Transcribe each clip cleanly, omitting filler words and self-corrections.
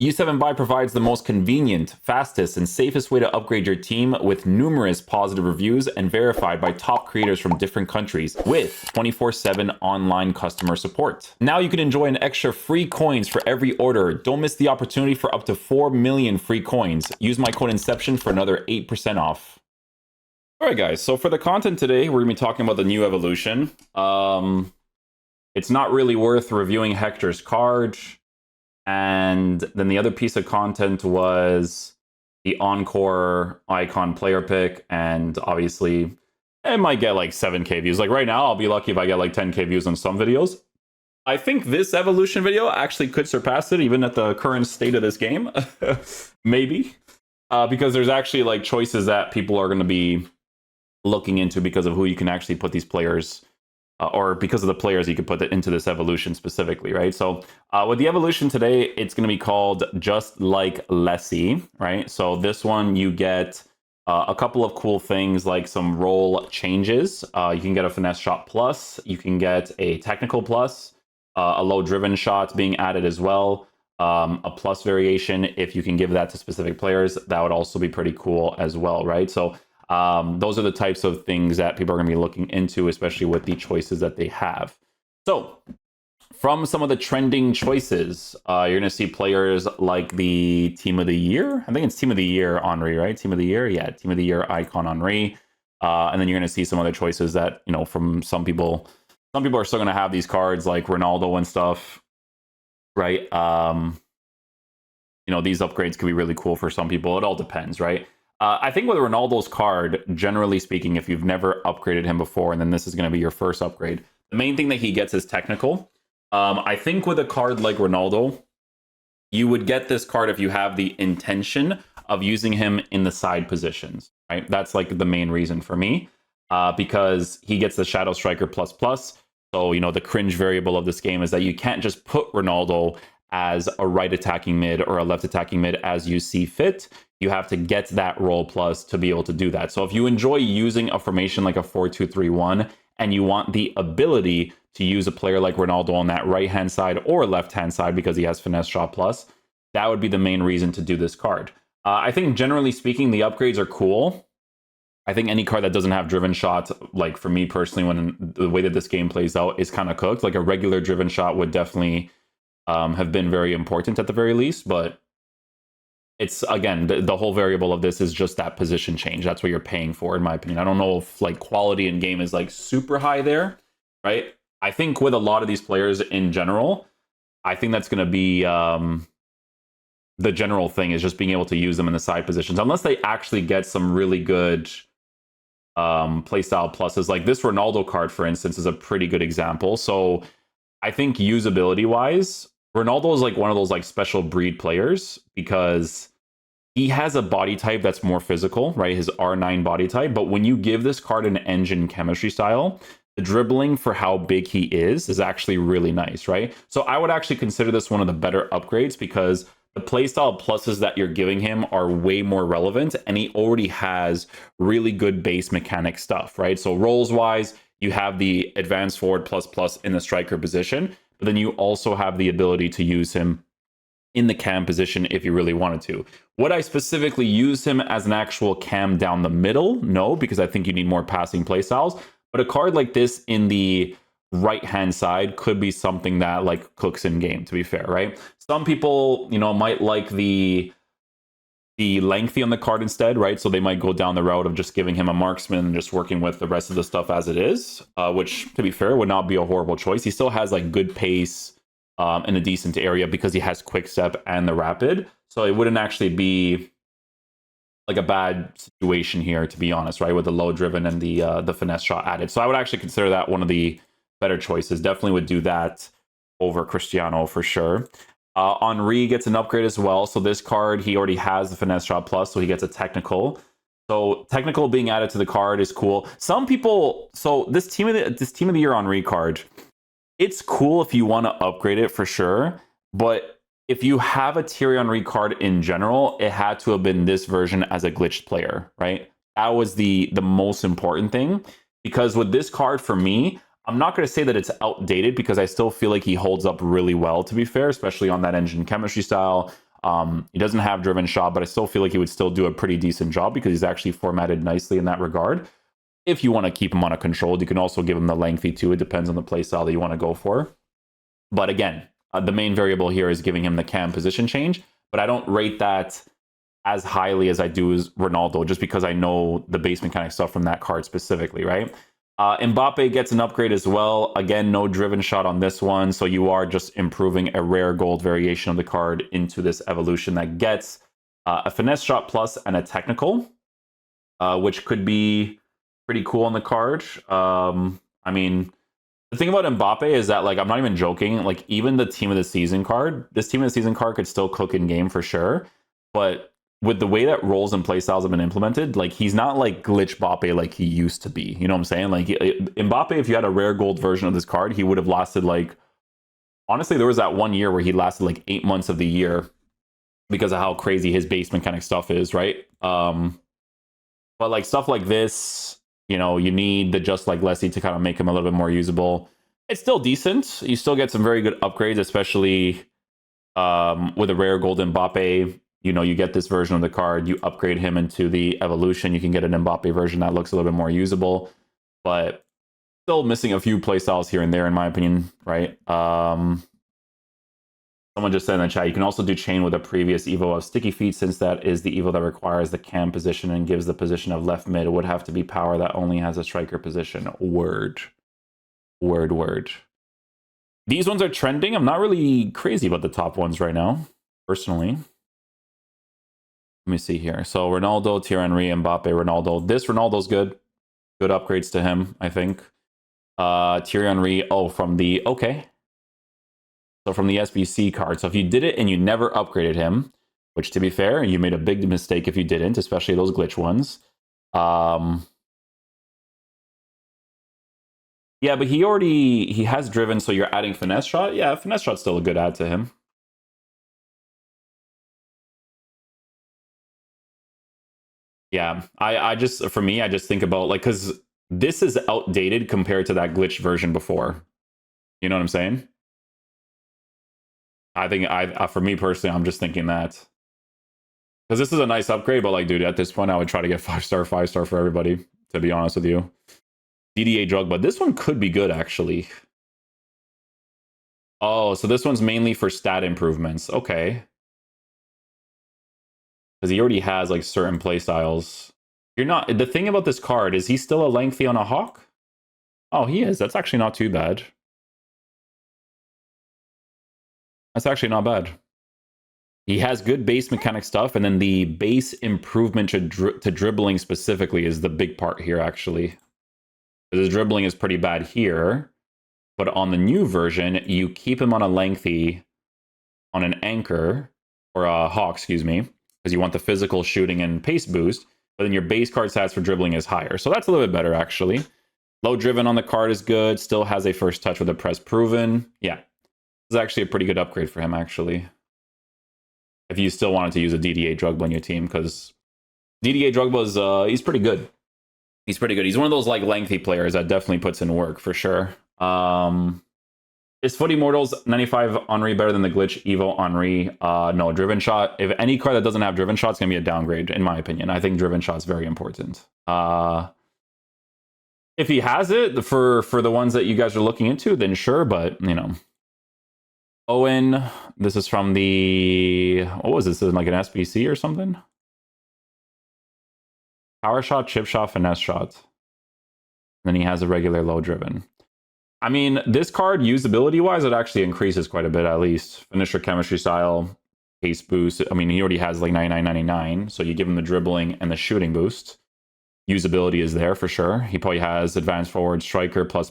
U7 provides the most convenient, fastest, and safest way to upgrade your team with numerous positive reviews and verified by top creators from different countries with 24/7 online customer support. Now you can enjoy an extra free coins for every order. Don't miss the opportunity for up to 4 million free coins. Use my code Inception for another 8% off. Alright guys, so for the content today, we're going to be talking about the new evolution. It's not really worth reviewing Hector's card. And then the other piece of content was the Encore Icon player pick. And obviously, it might get like 7k views. Like right now, I'll be lucky if I get like 10k views on some videos. I think this evolution video actually could surpass it, even at the current state of this game. Maybe. Because there's actually like choices that people are going to be looking into because of who you can actually put these players or because of the players you could put into this evolution specifically, right? So with the evolution today, it's going to be called Just Like Lessi, right? So this one, you get a couple of cool things like some role changes. You can get a finesse shot plus, you can get a technical plus, a low driven shot being added as well, a plus variation. If you can give that to specific players, that would also be pretty cool as well, right? So those are the types of things that people are going to be looking into, especially with the choices that they have. So from some of the trending choices, you're going to see players like the Team of the Year. I think it's Team of the Year Henry, right? Team of the Year? Yeah, Team of the Year icon Henry. And then you're going to see some other choices that, you know, from some people are still going to have these cards like Ronaldo and stuff, right? You know, these upgrades could be really cool for some people. It all depends, right? I think with Ronaldo's card, generally speaking, if you've never upgraded him before, and then this is going to be your first upgrade, the main thing that he gets is technical. I think with a card like Ronaldo, you would get this card if you have the intention of using him in the side positions, right? That's like the main reason for me, because he gets the Shadow Striker plus plus. So, you know, the cringe variable of this game is that you can't just put Ronaldo as a right attacking mid or a left attacking mid as you see fit. You have to get that role plus to be able to do that. So if you enjoy using a formation like a 4-2-3-1 and you want the ability to use a player like Ronaldo on that right-hand side or left-hand side because he has finesse shot plus, that would be the main reason to do this card. I think generally speaking, the upgrades are cool. I think any card that doesn't have driven shot, like for me personally, when the way that this game plays out is kind of cooked. Like a regular driven shot would definitely have been very important at the very least, but it's, again, the whole variable of this is just that position change. That's what you're paying for, in my opinion. I don't know if like quality in game is like super high there, right? I think with a lot of these players in general, I think that's going to be the general thing is just being able to use them in the side positions, unless they actually get some really good playstyle pluses. Like this Ronaldo card, for instance, is a pretty good example. So I think usability wise, Ronaldo is like one of those like special breed players because he has a body type that's more physical, right? His R9 body type. But when you give this card an engine chemistry style, the dribbling for how big he is actually really nice, right? So I would actually consider this one of the better upgrades because the playstyle pluses that you're giving him are way more relevant and he already has really good base mechanic stuff, right? So roles wise, you have the advanced forward plus plus in the striker position, but then you also have the ability to use him in the cam position if you really wanted to. Would I specifically use him as an actual cam down the middle? No, because I think you need more passing playstyles. But a card like this in the right-hand side could be something that like cooks in game, to be fair, right? Some people, you know, might like the lengthy on the card instead, right? So they might go down the route of just giving him a marksman and just working with the rest of the stuff as it is, which, to be fair, would not be a horrible choice. He still has like good pace in a decent area because he has quick step and the rapid. So it wouldn't actually be like a bad situation here, to be honest, right? With the low driven and the finesse shot added. So I would actually consider that one of the better choices. Definitely would do that over Cristiano for sure. Henry gets an upgrade as well. So this card, he already has the finesse shot plus, so he gets a technical. So technical being added to the card is cool. Some people, so this team of the year Henry card, it's cool if you want to upgrade it for sure. But if you have a Thierry Henry card in general, it had to have been this version as a glitched player, right? That was the most important thing. Because with this card, for me, I'm not going to say that it's outdated because I still feel like he holds up really well, to be fair, especially on that engine chemistry style. He doesn't have driven shot, but I still feel like he would still do a pretty decent job because he's actually formatted nicely in that regard. If you want to keep him on a controlled, you can also give him the lengthy too. It depends on the play style that you want to go for. But again, the main variable here is giving him the cam position change, but I don't rate that as highly as I do as Ronaldo, just because I know the base mechanic stuff from that card specifically, right? Mbappe gets an upgrade as well. Again, no driven shot on this one, so you are just improving a rare gold variation of the card into this evolution that gets a finesse shot plus and a technical, which could be pretty cool on the card. I mean, the thing about Mbappe is that, like, I'm not even joking. Like, even the team of the season card, this team of the season card could still cook in game for sure. But with the way that roles and playstyles have been implemented, like, he's not like glitch Mbappe like he used to be. You know what I'm saying? Like, Mbappe, if you had a rare gold version of this card, he would have lasted like, honestly, there was that 1 year where he lasted like 8 months of the year because of how crazy his base mechanic stuff is, right? But like stuff like this, you know, you need the just like Lessi to kind of make him a little bit more usable. It's still decent. You still get some very good upgrades, especially with a rare gold Mbappe. You know, you get this version of the card, you upgrade him into the evolution, you can get an Mbappe version that looks a little bit more usable, but still missing a few playstyles here and there, in my opinion, right? Someone just said in the chat, you can also do chain with a previous Evo of Sticky Feet, since that is the Evo that requires the cam position and gives the position of left mid. It would have to be power that only has a striker position. Word. These ones are trending. I'm not really crazy about the top ones right now, personally. Let me see here. So Ronaldo, Thierry Henry, Mbappe, Ronaldo. This Ronaldo's good. Good upgrades to him, I think. Thierry Henry, from the, okay. So from the SBC card. So if you did it and you never upgraded him, which to be fair, you made a big mistake if you didn't, especially those glitch ones. Yeah, but he has driven, so you're adding finesse shot. Yeah, finesse shot's still a good add to him. Yeah, I just, for me, I just think about, like, because this is outdated compared to that glitch version before. You know what I'm saying? I think for me personally, I'm just thinking that. Because this is a nice upgrade, but like, dude, at this point, I would try to get 5-star for everybody, to be honest with you. DDA Drogba. This one could be good, actually. Oh, so this one's mainly for stat improvements. Okay. Because he already has like certain play styles. You're not, the thing about this card is he's still a lengthy on a hawk. Oh, he is. That's actually not too bad. That's actually not bad. He has good base mechanic stuff, and then the base improvement to dribbling specifically is the big part here, actually. His dribbling is pretty bad here, but on the new version, you keep him on a lengthy, on an anchor, or a hawk, excuse me, because you want the physical shooting and pace boost, but then your base card stats for dribbling is higher. So that's a little bit better, actually. Low driven on the card is good. Still has a first touch with a press proven. Yeah, this is actually a pretty good upgrade for him, actually. If you still wanted to use a DDA Drogba in your team, because DDA Drogba is, he's pretty good. He's pretty good. He's one of those like lengthy players that definitely puts in work for sure. Is Foot Immortals 95 Henry better than the glitch Evo Henry? No, driven shot. If any card that doesn't have driven shot is going to be a downgrade, in my opinion. I think driven shot is very important. If he has it for the ones that you guys are looking into, then sure, but you know. Owen, this is from the, what was this? This is like an SBC or something? Power shot, chip shot, finesse shot. Then he has a regular low driven. I mean, this card, usability-wise, it actually increases quite a bit, at least. Finisher chemistry style, pace boost. I mean, he already has like 99.99, so you give him the dribbling and the shooting boost. Usability is there for sure. He probably has advanced forward striker plus,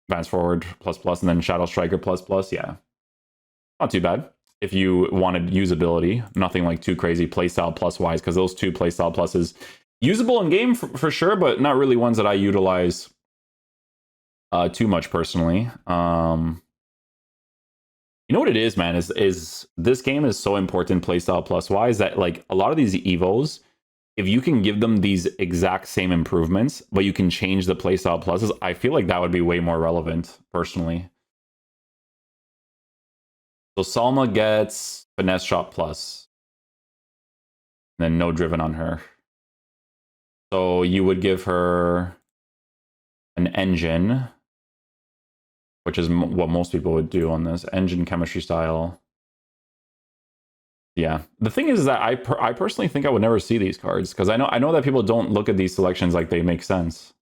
advanced forward plus, and then shadow striker plus. Yeah. Not too bad. If you wanted usability, nothing like too crazy playstyle plus-wise, because those two playstyle pluses, usable in game for sure, but not really ones that I utilize too much personally. You know what it is, man, is this game is so important playstyle plus-wise that like a lot of these Evos, if you can give them these exact same improvements, but you can change the playstyle pluses, I feel like that would be way more relevant personally. So Salma gets finesse shot plus. And then no driven on her. So you would give her an engine, which is what most people would do on this. Engine chemistry style. Yeah. The thing is that I personally think I would never see these cards because I know that people don't look at these selections like they make sense.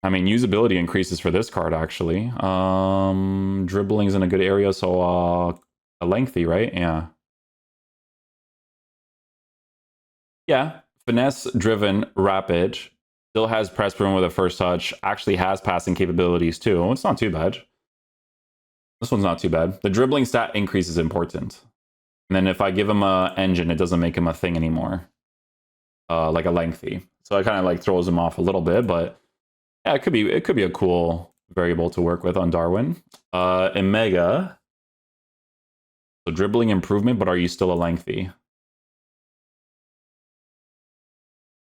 I mean, usability increases for this card, actually. Dribbling's in a good area, so a lengthy, right? Yeah. Yeah. Finesse, driven, rapid. Still has press proven with a first touch. Actually has passing capabilities, too. It's not too bad. This one's not too bad. The dribbling stat increase is important. And then if I give him a engine, it doesn't make him a thing anymore. Like a lengthy. So it kind of like throws him off a little bit, but yeah, it could be a cool variable to work with on Darwin. Emegha. So dribbling improvement, but are you still a lengthy?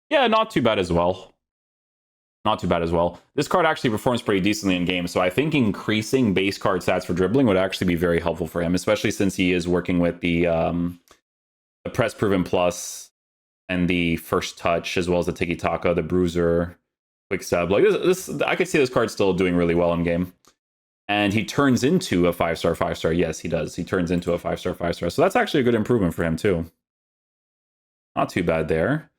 Yeah, not too bad as well. Not too bad as well. This card actually performs pretty decently in game, so I think increasing base card stats for dribbling would actually be very helpful for him, especially since he is working with the press proven plus and the first touch, as well as the tiki taka, the bruiser, quick step. Like this, I could see this card still doing really well in game. And he turns into a 5-star, 5-star. Yes, he does. He turns into a 5-star, 5-star. So that's actually a good improvement for him too. Not too bad there.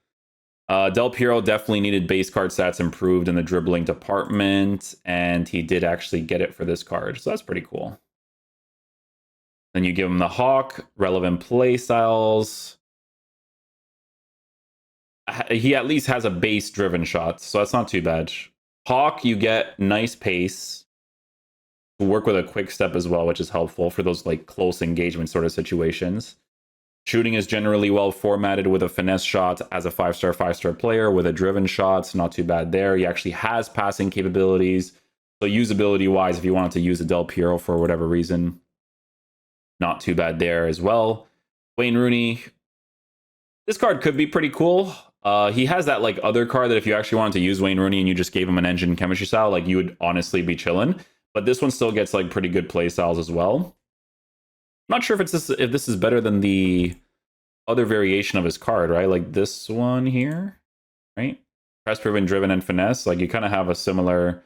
Del Piero definitely needed base card stats improved in the dribbling department, and he did actually get it for this card. So that's pretty cool. Then you give him the Hawk, relevant play styles. He at least has a base driven shot, so that's not too bad. Hawk, you get nice pace. Work with a quick step as well, which is helpful for those like close engagement sort of situations. Shooting is generally well formatted with a finesse shot as a 5-star, 5-star player with a driven shot. Not too bad there. He actually has passing capabilities. So usability wise, if you wanted to use a Del Piero for whatever reason, not too bad there as well. Wayne Rooney, this card could be pretty cool. He has that like other card that if you actually wanted to use Wayne Rooney and you just gave him an engine chemistry style, like you would honestly be chilling. But this one still gets like pretty good play styles as well. I'm not sure if this is better than the other variation of his card, right? Like this one here, right? Press proven, driven, and finesse. Like you kind of have a similar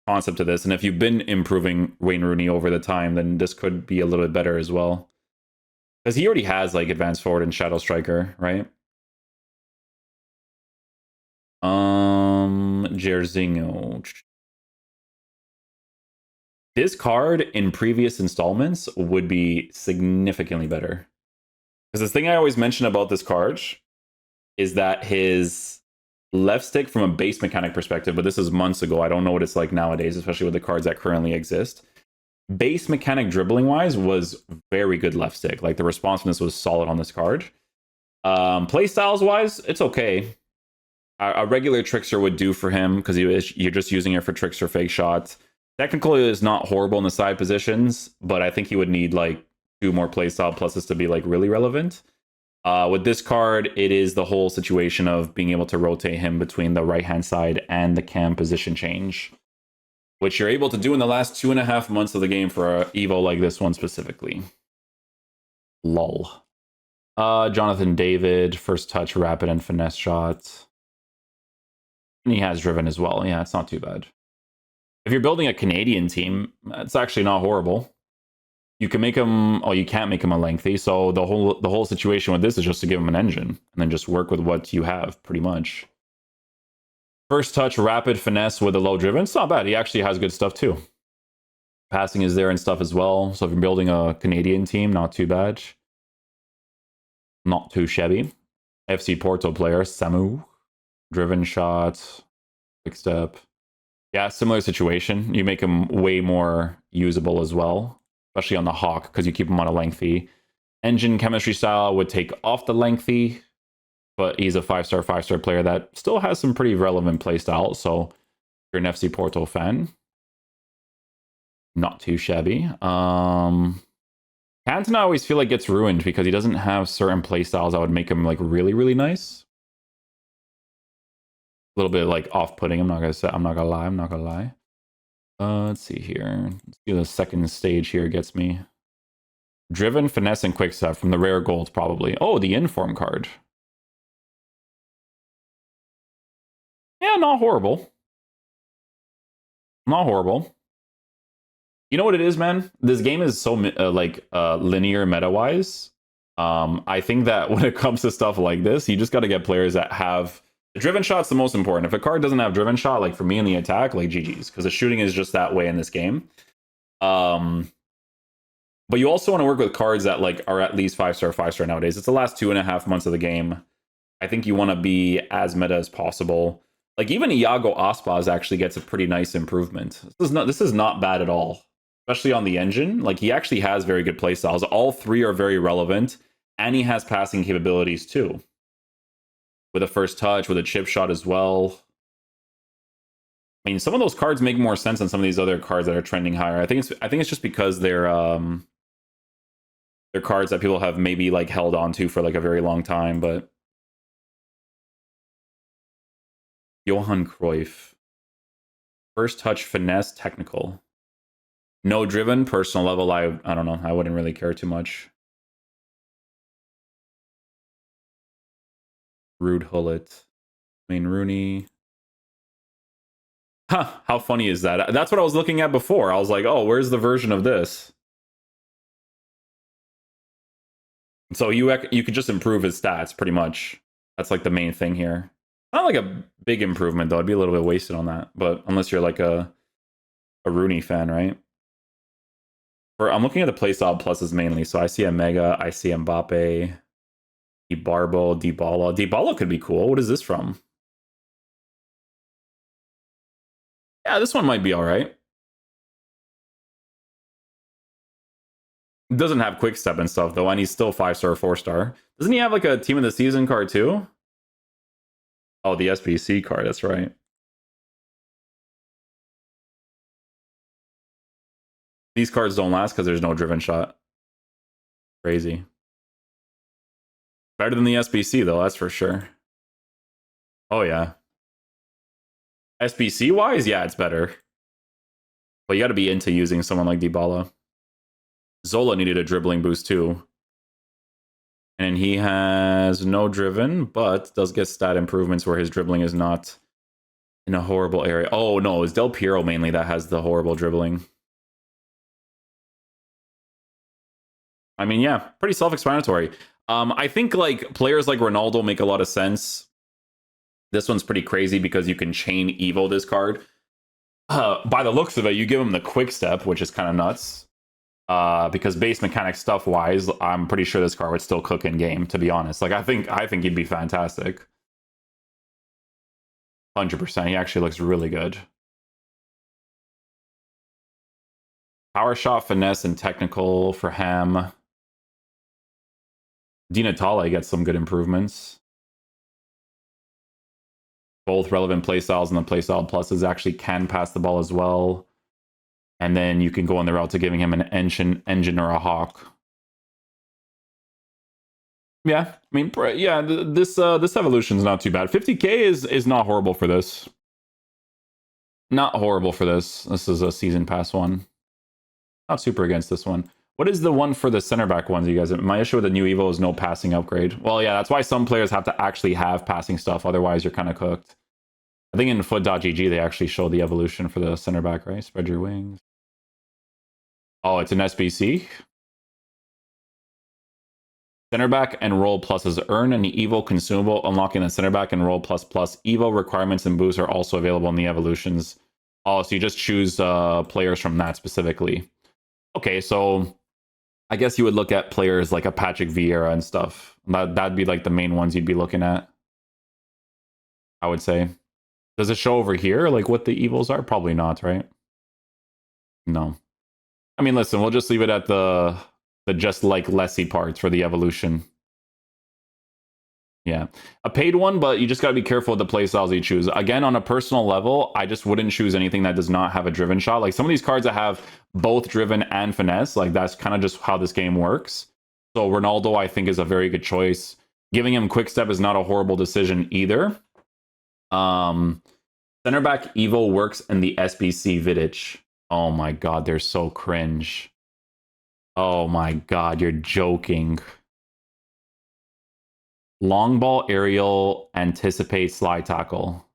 concept to this. And if you've been improving Wayne Rooney over the time, then this could be a little bit better as well. Because he already has like advanced forward and shadow striker, right? Jairzinho. This card in previous installments would be significantly better. Because the thing I always mention about this card is that his left stick from a base mechanic perspective, but this is months ago, I don't know what it's like nowadays, especially with the cards that currently exist. Base mechanic dribbling wise was very good left stick. Like the responsiveness was solid on this card. Play styles wise, it's okay. A regular trickster would do for him because you're just using it for tricks or fake shots. Technically, is not horrible in the side positions, but I think he would need like 2 more playstyle pluses to be like really relevant. With this card, it is the whole situation of being able to rotate him between the right-hand side and the cam position change, which you're able to do in the last 2.5 months of the game for a Evo like this one specifically. Lol. Jonathan David, first touch, rapid, and finesse shots. And he has driven as well. Yeah, it's not too bad. If you're building a Canadian team, it's actually not horrible. You can make him, oh, you can't make him a lengthy. So the whole situation with this is just to give him an engine and then just work with what you have, pretty much. First touch, rapid, finesse with a low driven. It's not bad. He actually has good stuff too. Passing is there and stuff as well. So if you're building a Canadian team, not too bad. Not too shabby. FC Porto player, Samu. Driven shot, quick step. Yeah, similar situation. You make him way more usable as well, especially on the Hawk, because you keep him on a lengthy. Engine chemistry style would take off the lengthy, but he's a 5-star, 5-star player that still has some pretty relevant play styles. So if you're an FC Porto fan, not too shabby. Cantona I always feel like gets ruined because he doesn't have certain play styles that would make him like really, really nice. A little bit like off-putting. I'm not gonna lie. Let's see here. Let's see the second stage here gets me. Driven, Finesse, and Quickstep from the rare gold, probably. Oh, the Inform card. Yeah, not horrible. Not horrible. You know what it is, man? This game is so linear meta-wise. I think that when it comes to stuff like this, you just got to get players that have... The driven shot's the most important. If a card doesn't have driven shot, like for me in the attack, like GG's, because the shooting is just that way in this game. But you also want to work with cards that like are at least 5-star nowadays. It's the last 2.5 months of the game. I think you want to be as meta as possible. Like even Iago Aspas actually gets a pretty nice improvement. This is not bad at all, especially on the engine. Like he actually has very good playstyles. All three are very relevant, and he has passing capabilities too. With a first touch, with a chip shot as well. I mean, some of those cards make more sense than some of these other cards that are trending higher. I think it's just because they're cards that people have maybe like held on to for like a very long time. But Johan Cruyff, first touch, finesse, technical, no driven, personal level. I don't know. I wouldn't really care too much. Rude Hullet, Wayne Rooney. Huh, how funny is that? That's what I was looking at before. I was like, oh, where's the version of this? So you could just improve his stats pretty much. That's like the main thing here. Not like a big improvement though. I'd be a little bit wasted on that. But unless you're like a Rooney fan, right? I'm looking at the playstyle pluses mainly. So I see Emegha, I see Mbappe, Dybala. Dybala could be cool. What is this from? Yeah, this one might be all right. Doesn't have quick step and stuff though, and he's still 5-star, 4-star. Doesn't he have like a team of the season card too? Oh, the SBC card, that's right. These cards don't last because there's no driven shot. Crazy. Better than the SBC though, that's for sure. Oh yeah. SBC wise, yeah, it's better. But you got to be into using someone like Dybala. Zola needed a dribbling boost too. And he has no driven, but does get stat improvements where his dribbling is not in a horrible area. Oh no, it's Del Piero mainly that has the horrible dribbling. I mean, yeah, pretty self-explanatory. I think like players like Ronaldo make a lot of sense. This one's pretty crazy because you can chain Evo this card. By the looks of it, you give him the quick step, which is kind of nuts. Because base mechanic stuff wise, I'm pretty sure this card would still cook in game, to be honest. Like I think he'd be fantastic. 100%. He actually looks really good. Power shot, finesse, and technical for Ham. Natale gets some good improvements. Both relevant playstyles and the playstyle pluses actually can pass the ball as well. And then you can go on the route to giving him an engine or a hawk. Yeah, I mean, yeah, this evolution's not too bad. 50k is not horrible for this. Not horrible for this. This is a season pass one. Not super against this one. What is the one for the center back ones, you guys? My issue with the new Evo is no passing upgrade. Well, yeah, that's why some players have to actually have passing stuff. Otherwise, you're kind of cooked. I think in foot.gg, they actually show the evolution for the center back, right? Spread your wings. Oh, it's an SBC. Center back and roll pluses earn an Evo consumable. Unlocking the center back and roll plus Evo requirements and boosts are also available in the evolutions. Oh, so you just choose players from that specifically. Okay, so I guess you would look at players like a Patrick Vieira and stuff. That'd be like the main ones you'd be looking at, I would say. Does it show over here like what the evils are? Probably not, right? No. I mean, listen, we'll just leave it at the just like Lessi parts for the evolution. Yeah. A paid one, but you just got to be careful with the playstyles you choose. Again, on a personal level, I just wouldn't choose anything that does not have a driven shot. Like some of these cards that have both driven and finesse, like that's kind of just how this game works. So Ronaldo, I think, is a very good choice. Giving him quick step is not a horrible decision either. Center back Evo works in the SBC Vidic. Oh my god, they're so cringe. Oh my god, you're joking. Long ball aerial, anticipate slide tackle.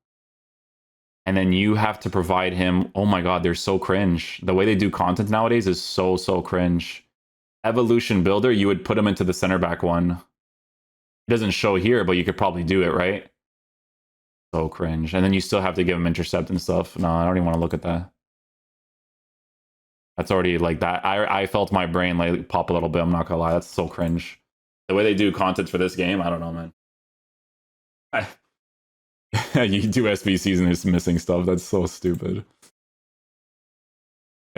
And then you have to provide him. Oh my god, they're so cringe. The way they do content nowadays is so cringe. Evolution builder, you would put him into the center back one. It doesn't show here, but you could probably do it, right? So cringe. And then you still have to give him intercept and stuff. No, I don't even want to look at that. That's already like that. I felt my brain like pop a little bit. I'm not gonna lie. That's so cringe. The way they do content for this game, I don't know, man. You do SBCs and it's missing stuff. That's so stupid.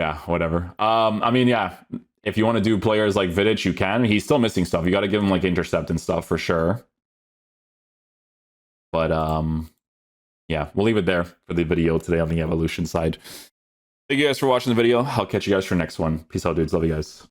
Yeah, whatever. I mean, yeah. If you want to do players like Vidic, you can. He's still missing stuff. You got to give him like intercept and stuff for sure. But yeah, we'll leave it there for the video today on the evolution side. Thank you guys for watching the video. I'll catch you guys for next one. Peace out, dudes. Love you guys.